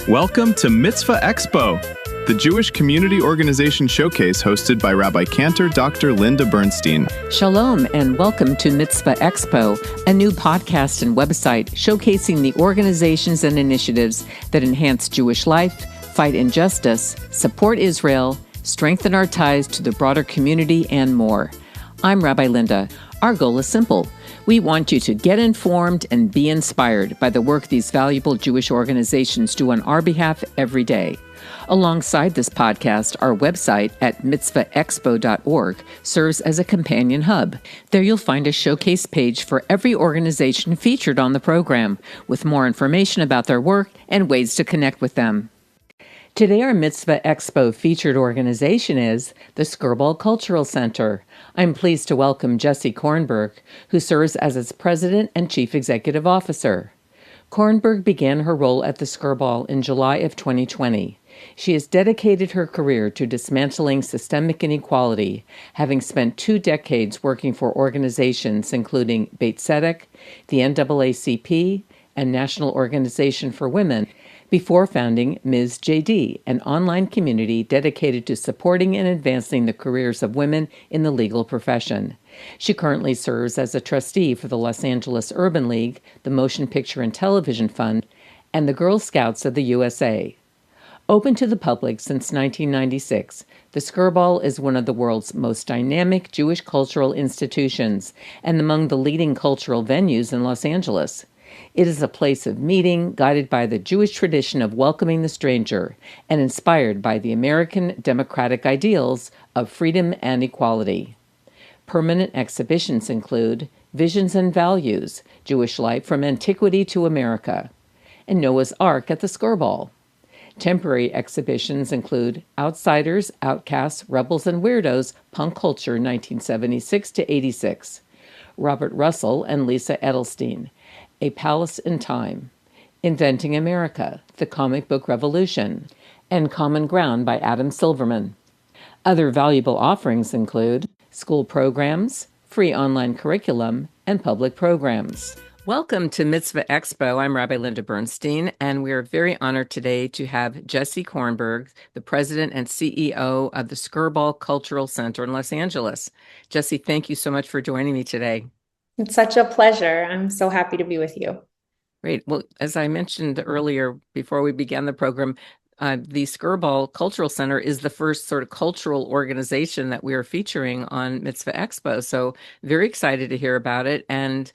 Welcome to Mitzvah Expo, the Jewish Community Organization Showcase hosted by Rabbi Cantor Dr. Linda Bernstein. Shalom and welcome to Mitzvah Expo, a new podcast and website showcasing the organizations and initiatives that enhance Jewish life, fight injustice, support Israel, strengthen our ties to the broader community, and more. I'm Rabbi Linda. Our goal is simple. We want you to get informed and be inspired by the work these valuable Jewish organizations do on our behalf every day. Alongside this podcast, our website at mitzvahexpo.org serves as a companion hub. There you'll find a showcase page for every organization featured on the program, with more information about their work and ways to connect with them. Today, our Mitzvah Expo featured organization is the Skirball Cultural Center. I'm pleased to welcome Jessie Kornberg, who serves as its president and chief executive officer. Kornberg began her role at the Skirball in July of 2020. She has dedicated her career to dismantling systemic inequality, having spent 2 decades working for organizations including Beit Tzedek, the NAACP, and National Organization for Women, before founding Ms. JD, an online community dedicated to supporting and advancing the careers of women in the legal profession. She currently serves as a trustee for the Los Angeles Urban League, the Motion Picture and Television Fund, and the Girl Scouts of the USA. Open to the public since 1996, the Skirball is one of the world's most dynamic Jewish cultural institutions and among the leading cultural venues in Los Angeles. It is a place of meeting, guided by the Jewish tradition of welcoming the stranger, and inspired by the American democratic ideals of freedom and equality. Permanent exhibitions include Visions and Values, Jewish Life from Antiquity to America, and Noah's Ark at the Skirball. Temporary exhibitions include Outsiders, Outcasts, Rebels and Weirdos, Punk Culture 1976 to 86, Robert Russell and Lisa Edelstein, A Palace in Time, Inventing America, The Comic Book Revolution, and Common Ground by Adam Silverman. Other valuable offerings include school programs, free online curriculum, and public programs. Welcome to Mitzvah Expo. I'm Rabbi Linda Bernstein, and we are very honored today to have Jessie Kornberg, the president and CEO of the Skirball Cultural Center in Los Angeles. Jessie, thank you so much for joining me today. It's such a pleasure. I'm so happy to be with you. Great. Well, as I mentioned earlier, before we began the program, the Skirball Cultural Center is the first sort of cultural organization that we are featuring on Mitzvah Expo. So very excited to hear about it. And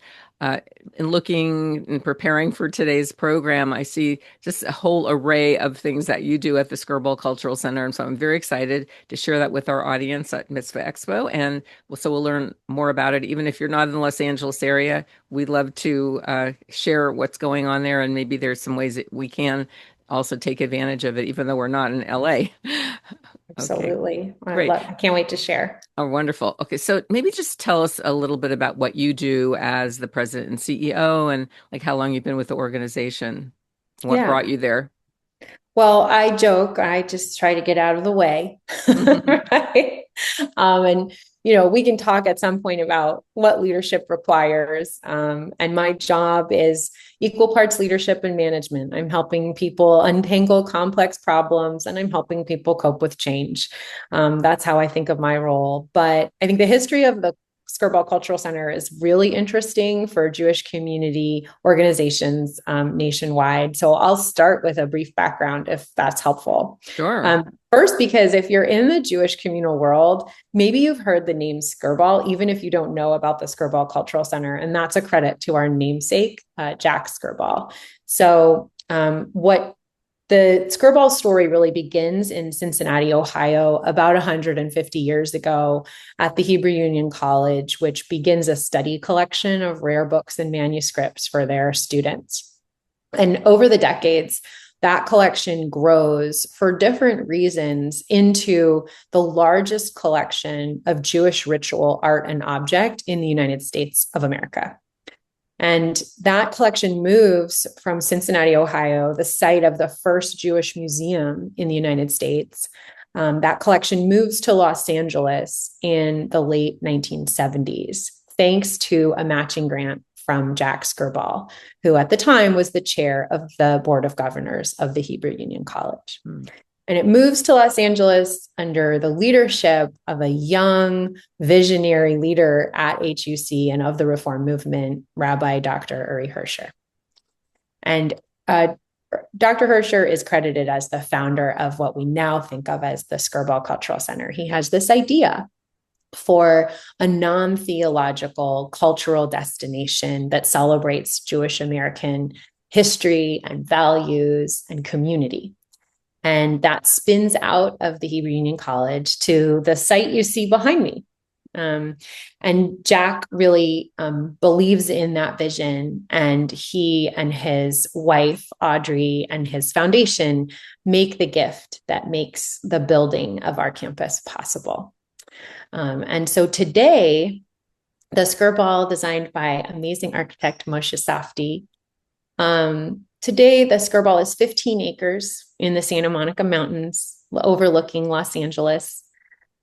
in looking and preparing for today's program, I see just a whole array of things that you do at the Skirball Cultural Center. And so I'm very excited to share that with our audience at Mitzvah Expo. And so we'll learn more about it. Even if you're not in the Los Angeles area, we'd love to share what's going on there. And maybe there's some ways that we can also take advantage of it, even though we're not in LA. Absolutely. Okay. Great. I can't wait to share. Oh, wonderful. Okay. So maybe just tell us a little bit about what you do as the president and CEO and like how long you've been with the organization. What brought you there? Well, I joke, I just try to get out of the way. Right? And, we can talk at some point about what leadership requires. And my job is equal parts leadership and management. I'm helping people untangle complex problems and I'm helping people cope with change. That's how I think of my role. But I think the history of the Skirball Cultural Center is really interesting for Jewish community organizations nationwide. So I'll start with a brief background if that's helpful. Sure. First, because if you're in the Jewish communal world, maybe you've heard the name Skirball, even if you don't know about the Skirball Cultural Center. And that's a credit to our namesake, Jack Skirball. So what the Skirball story really begins in Cincinnati, Ohio, about 150 years ago at the Hebrew Union College, which begins a study collection of rare books and manuscripts for their students. And over the decades, that collection grows for different reasons into the largest collection of Jewish ritual art and object in the United States of America. And that collection moves from Cincinnati, Ohio, the site of the first Jewish museum in the United States. That collection moves to Los Angeles in the late 1970s, thanks to a matching grant from Jack Skirball, who at the time was the chair of the Board of Governors of the Hebrew Union College. And it moves to Los Angeles under the leadership of a young visionary leader at HUC and of the Reform movement, Rabbi Dr. Uri Hersher. And Dr. Hersher is credited as the founder of what we now think of as the Skirball Cultural Center. He has this idea for a non-theological cultural destination that celebrates Jewish American history and values and community. And that spins out of the Hebrew Union College to the site you see behind me. And Jack really believes in that vision, and he and his wife, Audrey, and his foundation make the gift that makes the building of our campus possible. And so today, the Skirball, designed by amazing architect Moshe Safdie, today the Skirball is 15 acres in the Santa Monica Mountains overlooking Los Angeles.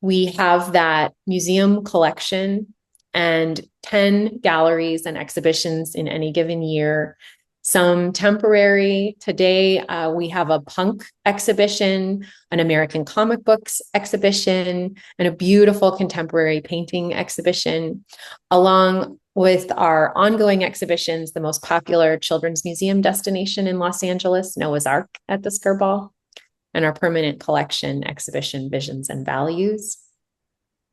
We have that museum collection and 10 galleries and exhibitions in any given year. Some temporary. Today, we have a punk exhibition, an American comic books exhibition, and a beautiful contemporary painting exhibition, along with our ongoing exhibitions, the most popular children's museum destination in Los Angeles, Noah's Ark at the Skirball, and our permanent collection exhibition, Visions and Values.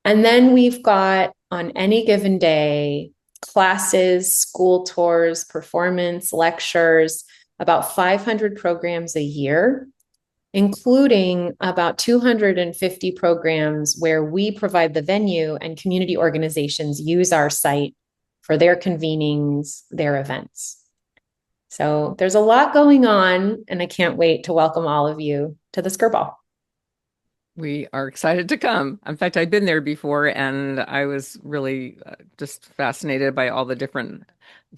And then we've got, on any given day, classes, school tours, performance, lectures, about 500 programs a year, including about 250 programs where we provide the venue and community organizations use our site for their convenings, their events. So there's a lot going on, and I can't wait to welcome all of you to the Skirball. We are excited to come. In fact, I've been there before, and I was really just fascinated by all the different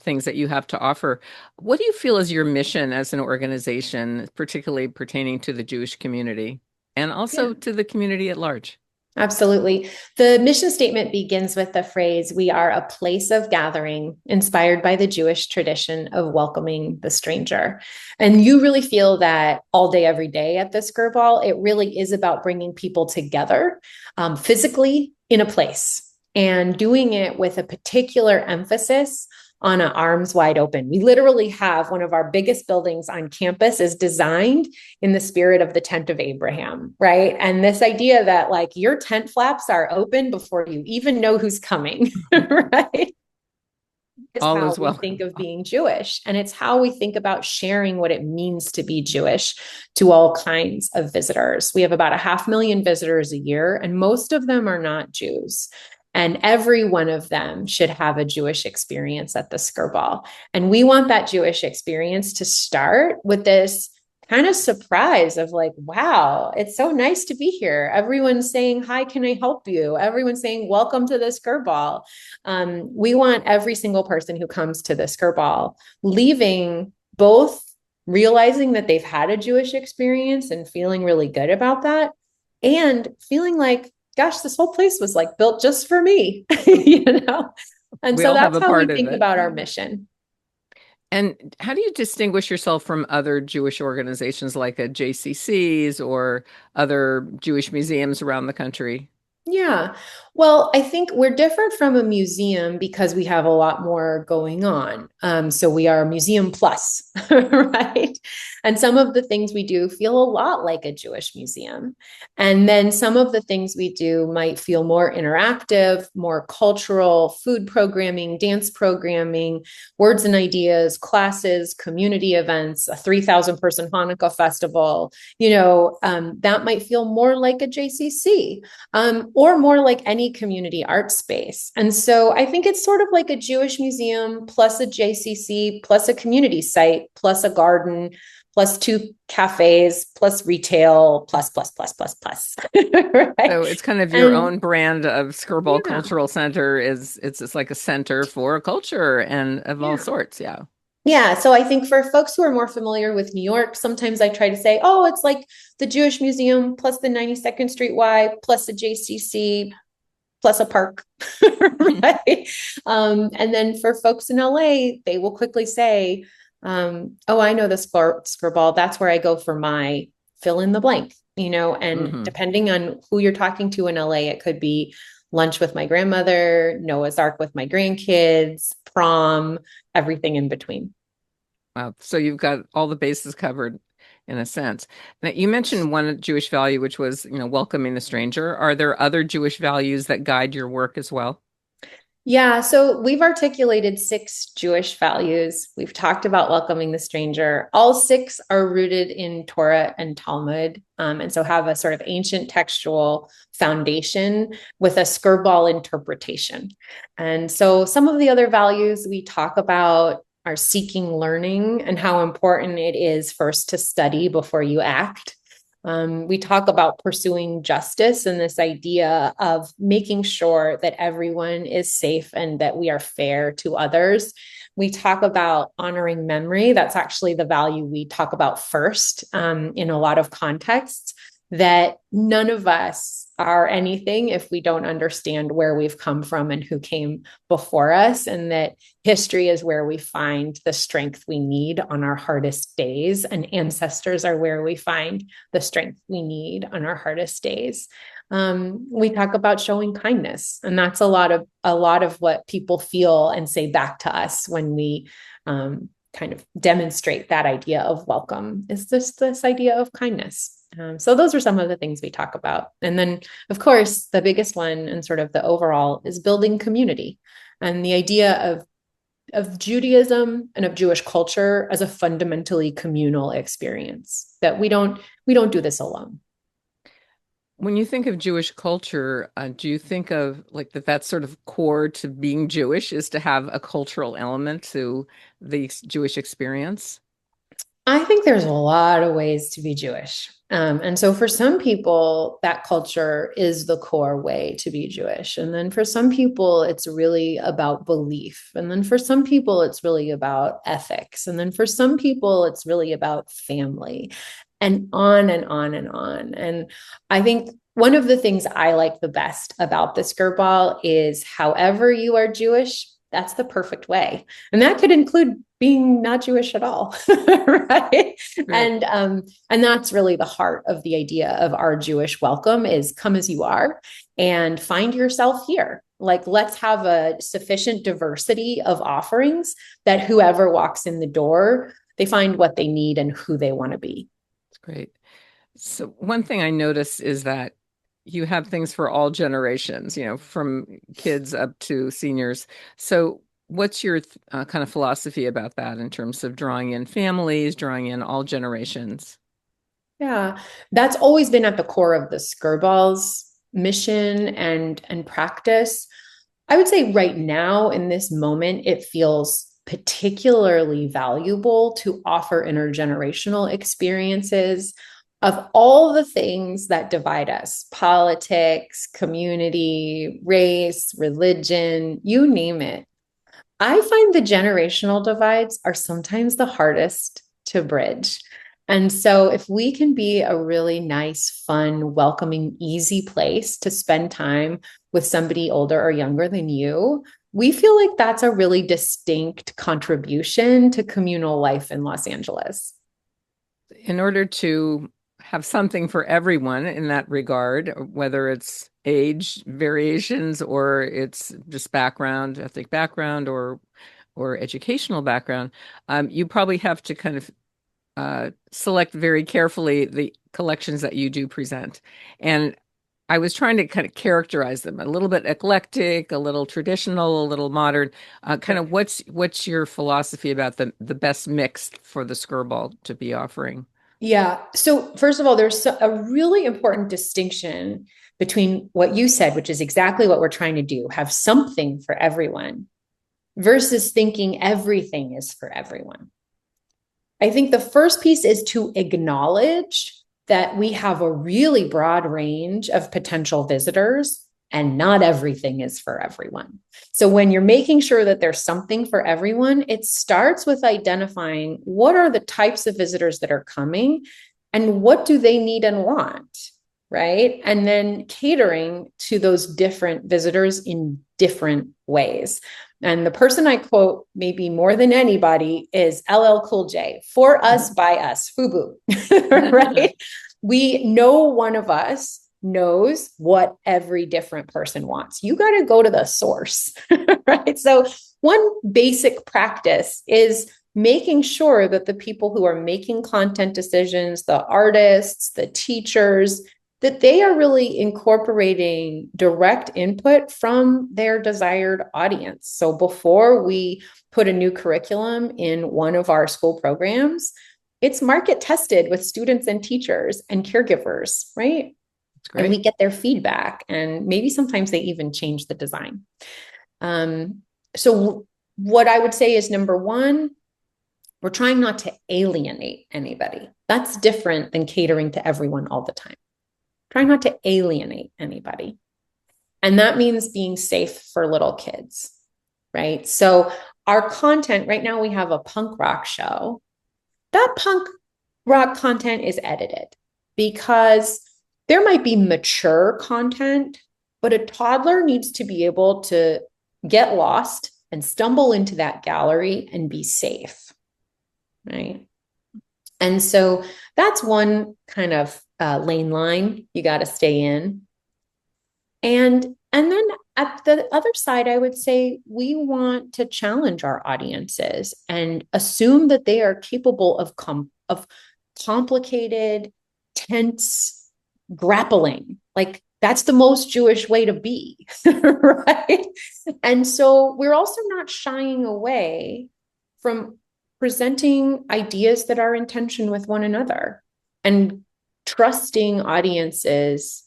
things that you have to offer. What do you feel is your mission as an organization, particularly pertaining to the Jewish community and also to the community at large? Absolutely. The mission statement begins with the phrase, "We are a place of gathering inspired by the Jewish tradition of welcoming the stranger." And you really feel that all day, every day at the Skirball. It really is about bringing people together physically in a place and doing it with a particular emphasis on an arms wide open. We literally have one of our biggest buildings on campus is designed in the spirit of the tent of Abraham, right? And this idea that like your tent flaps are open before you even know who's coming, right? It's all how is well. we think of being Jewish. And it's how we think about sharing what it means to be Jewish to all kinds of visitors. We have about 500,000 visitors a year, and most of them are not Jews. And every one of them should have a Jewish experience at the Skirball. And we want that Jewish experience to start with this kind of surprise of like, wow, it's so nice to be here. Everyone's saying, "Hi, can I help you?" Everyone's saying, "Welcome to the Skirball." We want every single person who comes to the Skirball leaving both realizing that they've had a Jewish experience and feeling really good about that, and feeling like, gosh, this whole place was like built just for me, And so that's how we think about our mission. And how do you distinguish yourself from other Jewish organizations like a JCC's or other Jewish museums around the country? Yeah. Well, I think we're different from a museum because we have a lot more going on. So we are museum plus, right? And some of the things we do feel a lot like a Jewish museum. And then some of the things we do might feel more interactive, more cultural, food programming, dance programming, words and ideas, classes, community events, a 3,000 person Hanukkah festival, that might feel more like a JCC. Or more like any community art space. And so I think it's sort of like a Jewish museum plus a JCC plus a community site plus a garden plus 2 cafes plus retail plus. Right? So it's kind of your own brand of Skirball Cultural Center. It's just like a center for culture and of all sorts. Yeah. Yeah. So I think for folks who are more familiar with New York, sometimes I try to say, oh, it's like the Jewish Museum plus the 92nd Street Y plus the JCC plus a park, right? And then for folks in LA, they will quickly say, oh, I know the Skirball. That's where I go for my fill in the blank, and depending on who you're talking to in LA, it could be lunch with my grandmother, Noah's Ark with my grandkids, prom, everything in between. Wow. So you've got all the bases covered in a sense. Now, you mentioned one Jewish value, which was, welcoming the stranger. Are there other Jewish values that guide your work as well? Yeah, so we've articulated 6 Jewish values. We've talked about welcoming the stranger. All 6 are rooted in Torah and Talmud, and so have a sort of ancient textual foundation with a Skirball interpretation. And so some of the other values we talk about are seeking learning and how important it is first to study before you act. We talk about pursuing justice and this idea of making sure that everyone is safe and that we are fair to others. We talk about honoring memory. That's actually the value we talk about first in a lot of contexts, that none of us are anything if we don't understand where we've come from and who came before us, and that history is where we find the strength we need on our hardest days, and ancestors are where we find the strength we need on our hardest days. We talk about showing kindness, and that's a lot of what people feel and say back to us when we kind of demonstrate that idea of welcome, is this idea of kindness. So those are some of the things we talk about. And then, of course, the biggest one and sort of the overall is building community, and the idea of Judaism and of Jewish culture as a fundamentally communal experience, that we don't do this alone. When you think of Jewish culture, do you think of like that's sort of core to being Jewish, is to have a cultural element to the Jewish experience? I think there's a lot of ways to be Jewish. And so for some people, that culture is the core way to be Jewish. And then for some people, it's really about belief. And then for some people, it's really about ethics. And then for some people, it's really about family, and on and on and on. And I think one of the things I like the best about the Skirball is however you are Jewish, that's the perfect way. And that could include being not Jewish at all, right? And that's really the heart of the idea of our Jewish welcome, is come as you are and find yourself here. Like, let's have a sufficient diversity of offerings that whoever walks in the door, they find what they need and who they want to be. That's great. So one thing I notice is that you have things for all generations, from kids up to seniors. So what's your kind of philosophy about that in terms of drawing in families, drawing in all generations? Yeah, that's always been at the core of the Skirball's mission and practice. I would say right now, in this moment, it feels particularly valuable to offer intergenerational experiences of all the things that divide us: politics, community, race, religion, you name it. I find the generational divides are sometimes the hardest to bridge. And so if we can be a really nice, fun, welcoming, easy place to spend time with somebody older or younger than you, we feel like that's a really distinct contribution to communal life in Los Angeles. In order to have something for everyone in that regard, whether it's age variations or it's just background, ethnic background, or educational background, you probably have to kind of select very carefully the collections that you do present. And I was trying to kind of characterize them: a little bit eclectic, a little traditional, a little modern. Kind of what's your philosophy about the best mix for the Skirball to be offering? Yeah. So first of all, there's a really important distinction between what you said, which is exactly what we're trying to do, have something for everyone, versus thinking everything is for everyone. I think the first piece is to acknowledge that we have a really broad range of potential visitors, and not everything is for everyone. So when you're making sure that there's something for everyone, it starts with identifying what are the types of visitors that are coming and what do they need and want, right? And then catering to those different visitors in different ways. And the person I quote maybe more than anybody is LL Cool J, for us, by us, FUBU, right? No one of us knows what every different person wants. You got to go to the source, right? So one basic practice is making sure that the people who are making content decisions, the artists, the teachers, that they are really incorporating direct input from their desired audience. So before we put a new curriculum in one of our school programs, it's market tested with students and teachers and caregivers, right? And we get their feedback, and maybe sometimes they even change the design. So what I would say is, number one, we're trying not to alienate anybody. That's different than catering to everyone all the time. Trying not to alienate anybody. And that means being safe for little kids, right? So our content, right now we have a punk rock show. That punk rock content is edited because there might be mature content, but a toddler needs to be able to get lost and stumble into that gallery and be safe, right? And so that's one kind of lane line you got to stay in. And then at the other side, I would say we want to challenge our audiences and assume that they are capable of complicated, tense grappling. Like, that's the most Jewish way to be, right? And so we're also not shying away from presenting ideas that are in tension with one another and trusting audiences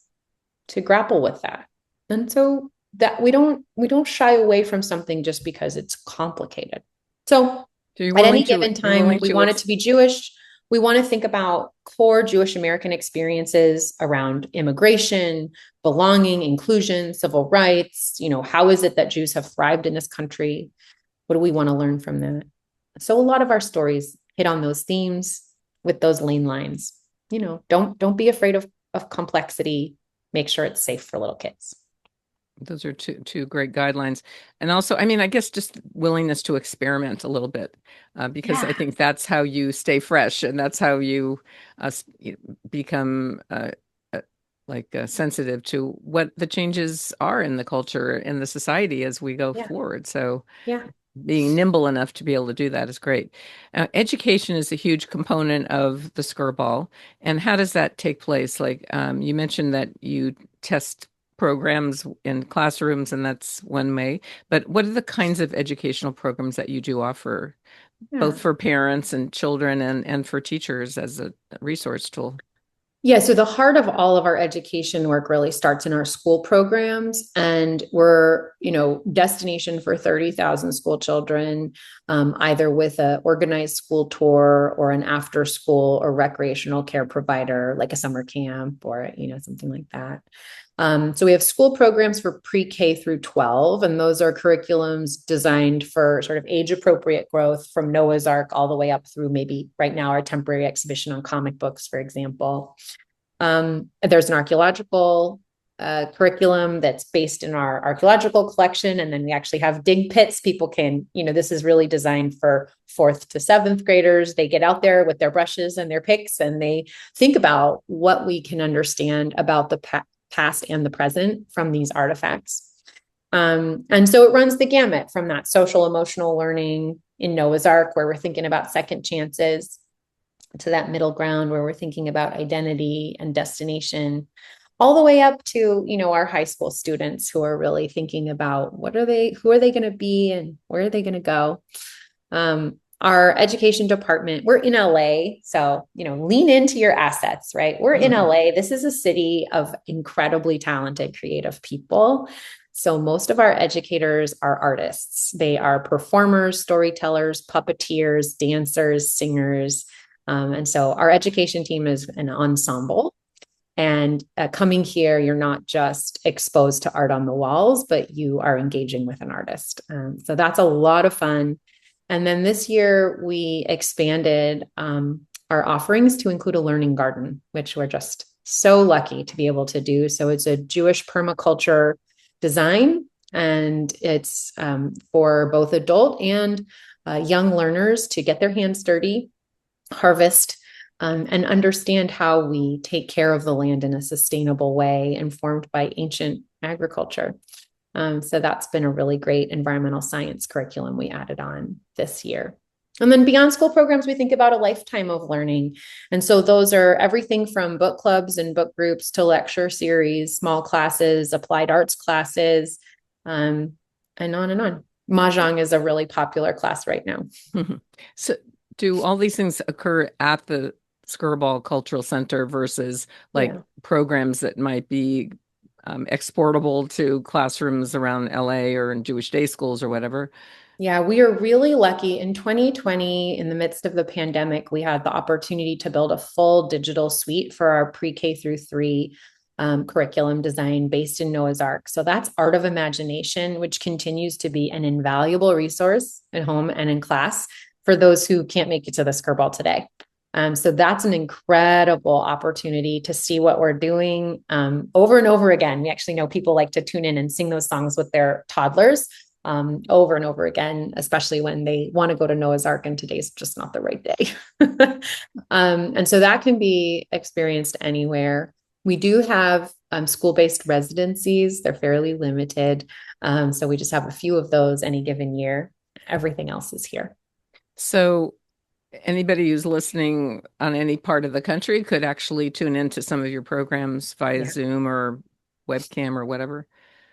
to grapple with that. And so that we don't shy away from something just because it's complicated. So at any given time, we want it to be Jewish. We want to think about core Jewish American experiences around immigration, belonging, inclusion, civil rights. How is it that Jews have thrived in this country? What do we want to learn from that? So a lot of our stories hit on those themes with those lane lines. Don't be afraid of complexity. Make sure it's safe for little kids. Those are two great guidelines. And also, I guess just willingness to experiment a little bit, because I think that's how you stay fresh, and that's how you become sensitive to what the changes are in the culture, in the society as we go forward. So being nimble enough to be able to do that is great. Education is a huge component of the Skirball. And how does that take place? Like you mentioned that you test programs in classrooms, and that's one way. But what are the kinds of educational programs that you do offer, both for parents and children and for teachers as a resource tool? Yeah, so the heart of all of our education work really starts in our school programs, and we're, destination for 30,000 school children, either with an organized school tour or an after school or recreational care provider, like a summer camp or, something like that. So we have school programs for pre-K through 12, and those are curriculums designed for sort of age-appropriate growth from Noah's Ark all the way up through maybe right now our temporary exhibition on comic books, for example. There's an archaeological curriculum that's based in our archaeological collection, and then we actually have dig pits. People can, this is really designed for 4th to 7th graders. They get out there with their brushes and their picks, and they think about what we can understand about the past and the present from these artifacts. And so it runs the gamut from that social emotional learning in Noah's Ark, where we're thinking about second chances, to that middle ground where we're thinking about identity and destination, all the way up to, our high school students who are really thinking about who are they going to be and where are they going to go. Our education department, we're in LA. So, lean into your assets, right? We're in LA. This is a city of incredibly talented, creative people. So most of our educators are artists. They are performers, storytellers, puppeteers, dancers, singers. And so our education team is an ensemble. And coming here, you're not just exposed to art on the walls, but you are engaging with an artist. So that's a lot of fun. And then this year we expanded our offerings to include a learning garden, which we're just so lucky to be able to do. So it's a Jewish permaculture design, and it's for both adult and young learners to get their hands dirty, harvest, and understand how we take care of the land in a sustainable way, informed by ancient agriculture. So that's been a really great environmental science curriculum we added on this year. And then beyond school programs, we think about a lifetime of learning. And so those are everything from book clubs and book groups to lecture series, small classes, applied arts classes, and on and on. Mahjong is a really popular class right now. Mm-hmm. So do all these things occur at the Skirball Cultural Center versus programs that might be exportable to classrooms around LA or in Jewish day schools or whatever? Yeah, we are really lucky. In 2020, in the midst of the pandemic, we had the opportunity to build a full digital suite for our pre-K through 3 curriculum design based in Noah's Ark. So that's Art of Imagination, which continues to be an invaluable resource at home and in class for those who can't make it to the Skirball today. So that's an incredible opportunity to see what we're doing over and over again. We actually know people like to tune in and sing those songs with their toddlers over and over again, especially when they want to go to Noah's Ark and today's just not the right day. And so that can be experienced anywhere. We do have school-based residencies. They're fairly limited. So we just have a few of those any given year. Everything else is here. So anybody who's listening on any part of the country could actually tune into some of your programs via Zoom or webcam or whatever.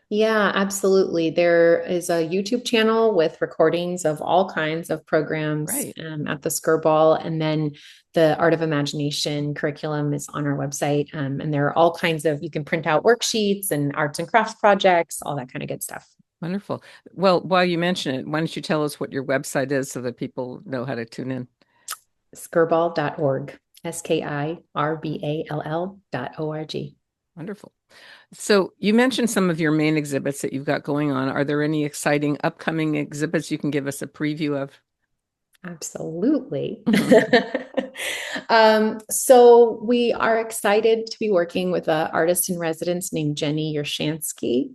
Yeah, absolutely. There is a YouTube channel with recordings of all kinds of programs at the Skirball. And then the Art of Imagination curriculum is on our website. And there are all kinds of, you can print out worksheets and arts and crafts projects, all that kind of good stuff. Wonderful. Well, while you mention it, why don't you tell us what your website is so that people know how to tune in? Skirball.org, Skirball.org. Wonderful. So you mentioned some of your main exhibits that you've got going on. Are there any exciting upcoming exhibits you can give us a preview of? Absolutely. So we are excited to be working with an artist in residence named Jenny Yershansky.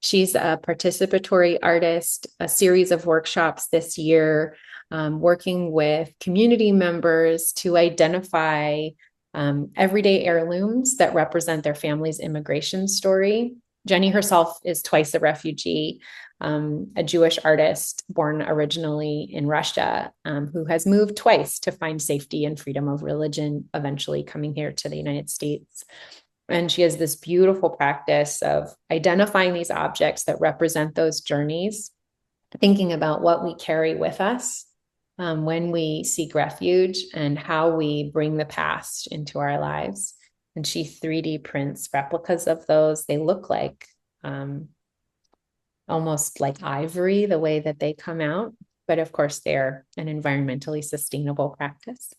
She's a participatory artist, a series of workshops this year, working with community members to identify everyday heirlooms that represent their family's immigration story. Jenny herself is twice a refugee, a Jewish artist born originally in Russia, who has moved twice to find safety and freedom of religion, eventually coming here to the United States. And she has this beautiful practice of identifying these objects that represent those journeys, thinking about what we carry with us when we seek refuge and how we bring the past into our lives. And she 3D prints replicas of those. They look like almost like ivory, the way that they come out. But of course, they're an environmentally sustainable practice.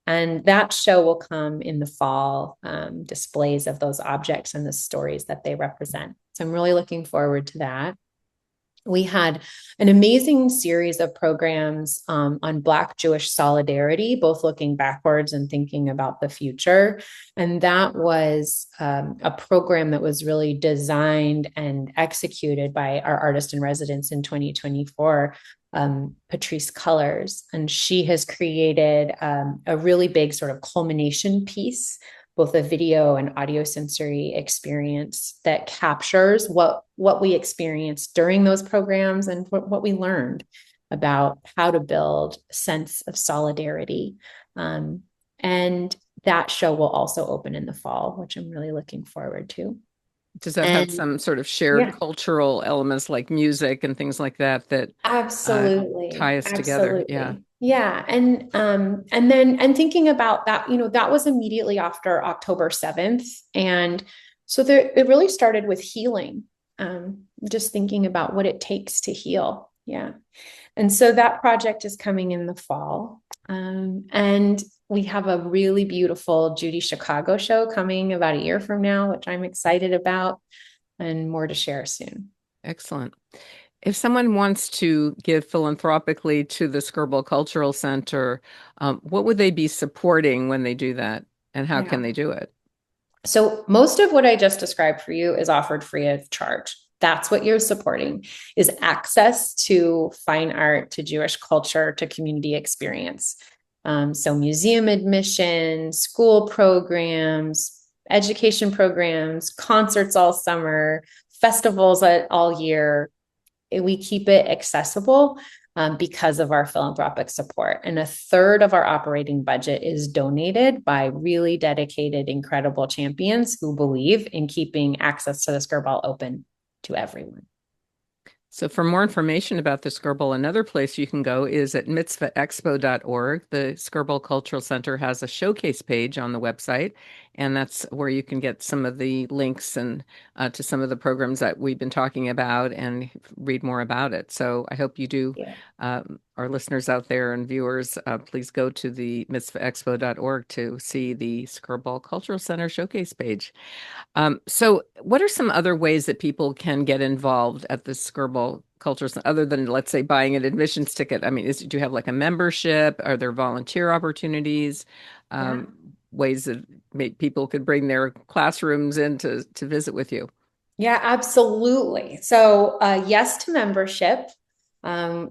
And that show will come in the fall, displays of those objects and the stories that they represent. So I'm really looking forward to that. We had an amazing series of programs on Black Jewish solidarity, both looking backwards and thinking about the future. And that was a program that was really designed and executed by our artist in residence in 2024, Patrice Colors. And she has created a really big sort of culmination piece, both a video and audio sensory experience that captures what we experienced during those programs and what we learned about how to build a sense of solidarity. And that show will also open in the fall, which I'm really looking forward to. Does that have some sort of shared cultural elements like music and things like that absolutely tie us together? Yeah. Yeah. And thinking about that, that was immediately after October 7th. And so it really started with healing, just thinking about what it takes to heal. Yeah. And so that project is coming in the fall. And we have a really beautiful Judy Chicago show coming about a year from now, which I'm excited about, and more to share soon. Excellent. If someone wants to give philanthropically to the Skirball Cultural Center, what would they be supporting when they do that? And how can they do it? So most of what I just described for you is offered free of charge. That's what you're supporting, is access to fine art, to Jewish culture, to community experience. So museum admission, school programs, education programs, concerts all summer, festivals all year. We keep it accessible because of our philanthropic support. And a third of our operating budget is donated by really dedicated, incredible champions who believe in keeping access to the Skirball open to everyone. So for more information about the Skirball, another place you can go is at mitzvahexpo.org. The Skirball Cultural Center has a showcase page on the website, and that's where you can get some of the links and to some of the programs that we've been talking about and read more about it. So I hope you do. Yeah. Our listeners out there and viewers, please go to the mitzvahexpo.org to see the Skirball Cultural Center showcase page. So what are some other ways that people can get involved at the Skirball Culture Center, other than, let's say, buying an admissions ticket? I mean, do you have like a membership? Are there volunteer opportunities? Ways that people could bring their classrooms in to visit with you? Yeah, absolutely. So yes to membership.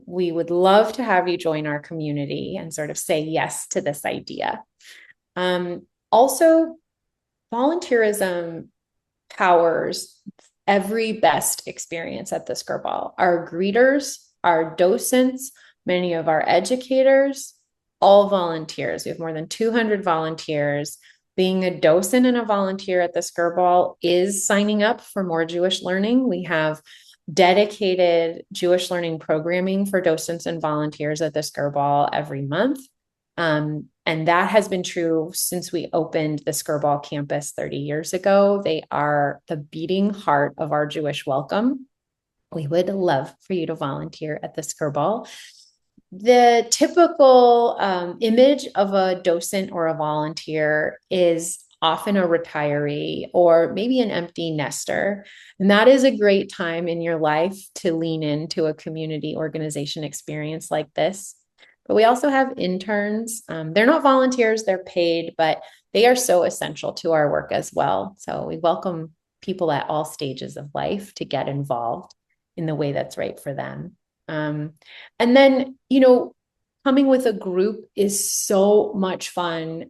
We would love to have you join our community and sort of say yes to this idea. Also, volunteerism powers every best experience at the Skirball. Our greeters, our docents, many of our educators, all volunteers. We have more than 200 volunteers. Being a docent and a volunteer at the Skirball is signing up for more Jewish learning. We have dedicated Jewish learning programming for docents and volunteers at the Skirball every month. And that has been true since we opened the Skirball campus 30 years ago. They are the beating heart of our Jewish welcome. We would love for you to volunteer at the Skirball. The typical image of a docent or a volunteer is often a retiree or maybe an empty nester. And that is a great time in your life to lean into a community organization experience like this. But we also have interns. They're not volunteers, they're paid, but they are so essential to our work as well. So we welcome people at all stages of life to get involved in the way that's right for them. And then, coming with a group is so much fun.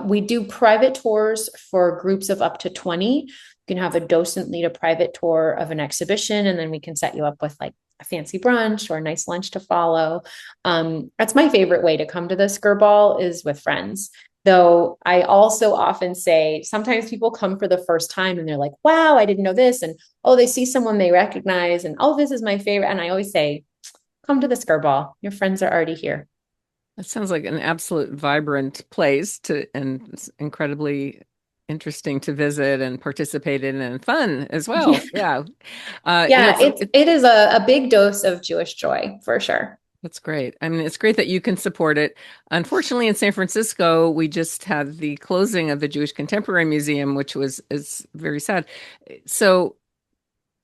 We do private tours for groups of up to 20. You can have a docent lead a private tour of an exhibition, and then we can set you up with like a fancy brunch or a nice lunch to follow. That's my favorite way to come to the Skirball, is with friends. Though I also often say, sometimes people come for the first time and they're like, wow, I didn't know this. And, oh, they see someone they recognize and, oh, this is my favorite. And I always say, come to the Skirball. Your friends are already here. That sounds like an absolute vibrant place and it's incredibly interesting to visit and participate in, and fun as well. Yeah. It is a big dose of Jewish joy for sure. That's great. I mean, it's great that you can support it. Unfortunately, in San Francisco, we just had the closing of the Jewish Contemporary Museum, which is very sad. So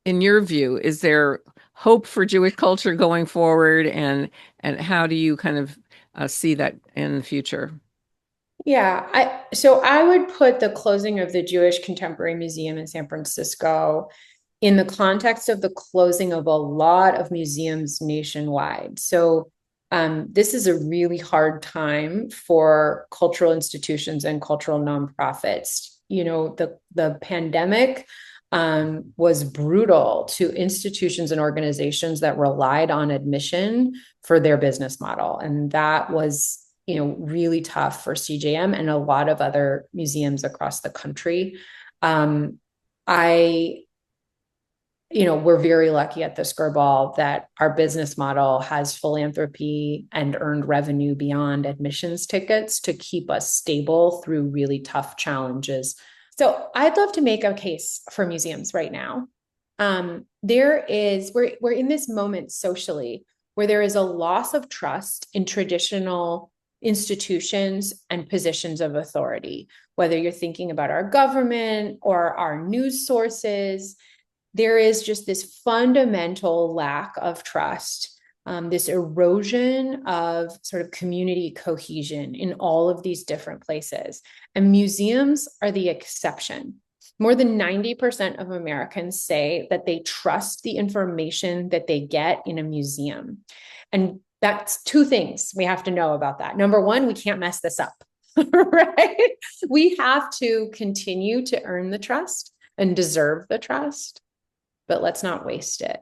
in your view, is there hope for Jewish culture going forward, and how do you kind of see that in the future? Yeah, I would put the closing of the Jewish Contemporary Museum in San Francisco in the context of the closing of a lot of museums nationwide. So this is a really hard time for cultural institutions and cultural nonprofits. The pandemic was brutal to institutions and organizations that relied on admission for their business model. And that was, really tough for CJM and a lot of other museums across the country. We're very lucky at the Skirball that our business model has philanthropy and earned revenue beyond admissions tickets to keep us stable through really tough challenges. So I'd love to make a case for museums right now. We're in this moment socially where there is a loss of trust in traditional institutions and positions of authority, whether you're thinking about our government or our news sources. There is just this fundamental lack of trust this erosion of sort of community cohesion in all of these different places. And museums are the exception. More than 90% of Americans say that they trust the information that they get in a museum. And that's two things we have to know about that. Number one, we can't mess this up, right? We have to continue to earn the trust and deserve the trust, but let's not waste it.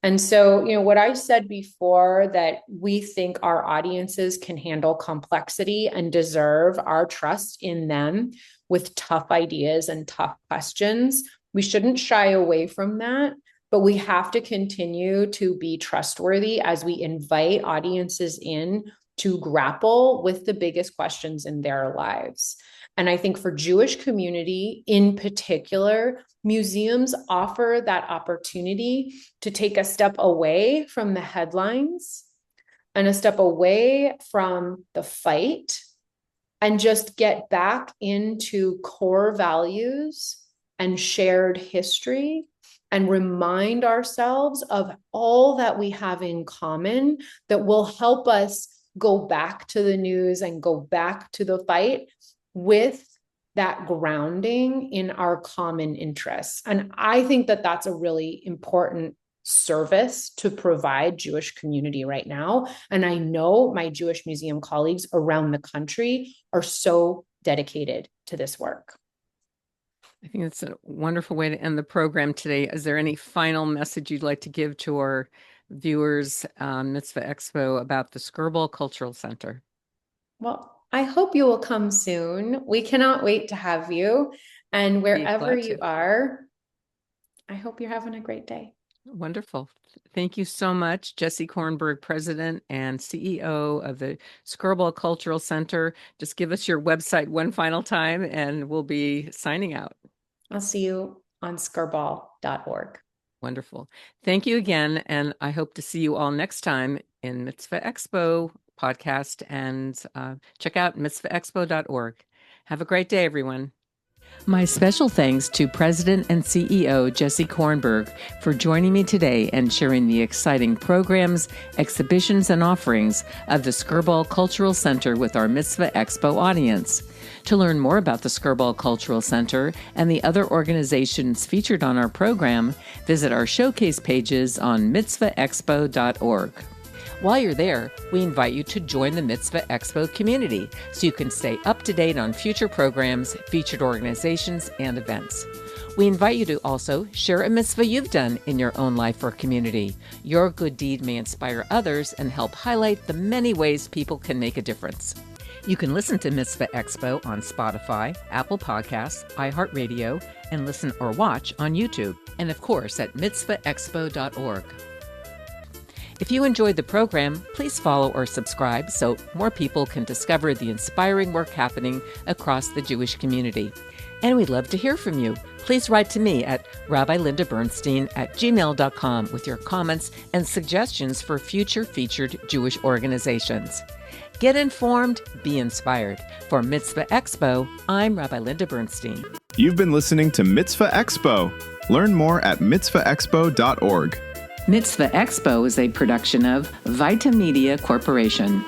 And so, what I said before, that we think our audiences can handle complexity and deserve our trust in them with tough ideas and tough questions, we shouldn't shy away from that, but we have to continue to be trustworthy as we invite audiences in to grapple with the biggest questions in their lives. And I think for Jewish community in particular, museums offer that opportunity to take a step away from the headlines and a step away from the fight and just get back into core values and shared history and remind ourselves of all that we have in common that will help us go back to the news and go back to the fight with that grounding in our common interests. And I think that that's a really important service to provide Jewish community right now. And I know my Jewish museum colleagues around the country are so dedicated to this work. I think it's a wonderful way to end the program today. Is there any final message you'd like to give to our viewers on Mitzvah Expo about the Skirball Cultural Center? Well, I hope you will come soon. We cannot wait to have you. And wherever you are, I hope you're having a great day. Wonderful. Thank you so much, Jessie Kornberg, President and CEO of the Skirball Cultural Center. Just give us your website one final time and we'll be signing out. I'll see you on skirball.org. Wonderful. Thank you again. And I hope to see you all next time in Mitzvah Expo Podcast, and check out mitzvahexpo.org. Have a great day, everyone. My special thanks to President and CEO Jessie Kornberg for joining me today and sharing the exciting programs, exhibitions, and offerings of the Skirball Cultural Center with our Mitzvah Expo audience. To learn more about the Skirball Cultural Center and the other organizations featured on our program, visit our showcase pages on mitzvahexpo.org. While you're there, we invite you to join the Mitzvah Expo community so you can stay up to date on future programs, featured organizations, and events. We invite you to also share a mitzvah you've done in your own life or community. Your good deed may inspire others and help highlight the many ways people can make a difference. You can listen to Mitzvah Expo on Spotify, Apple Podcasts, iHeartRadio, and listen or watch on YouTube, and of course at mitzvahexpo.org. If you enjoyed the program, please follow or subscribe so more people can discover the inspiring work happening across the Jewish community. And we'd love to hear from you. Please write to me at rabbilindabernstein@gmail.com with your comments and suggestions for future featured Jewish organizations. Get informed, be inspired. For Mitzvah Expo, I'm Rabbi Linda Bernstein. You've been listening to Mitzvah Expo. Learn more at mitzvahexpo.org. Mitzvah Expo is a production of Vita Media Corporation.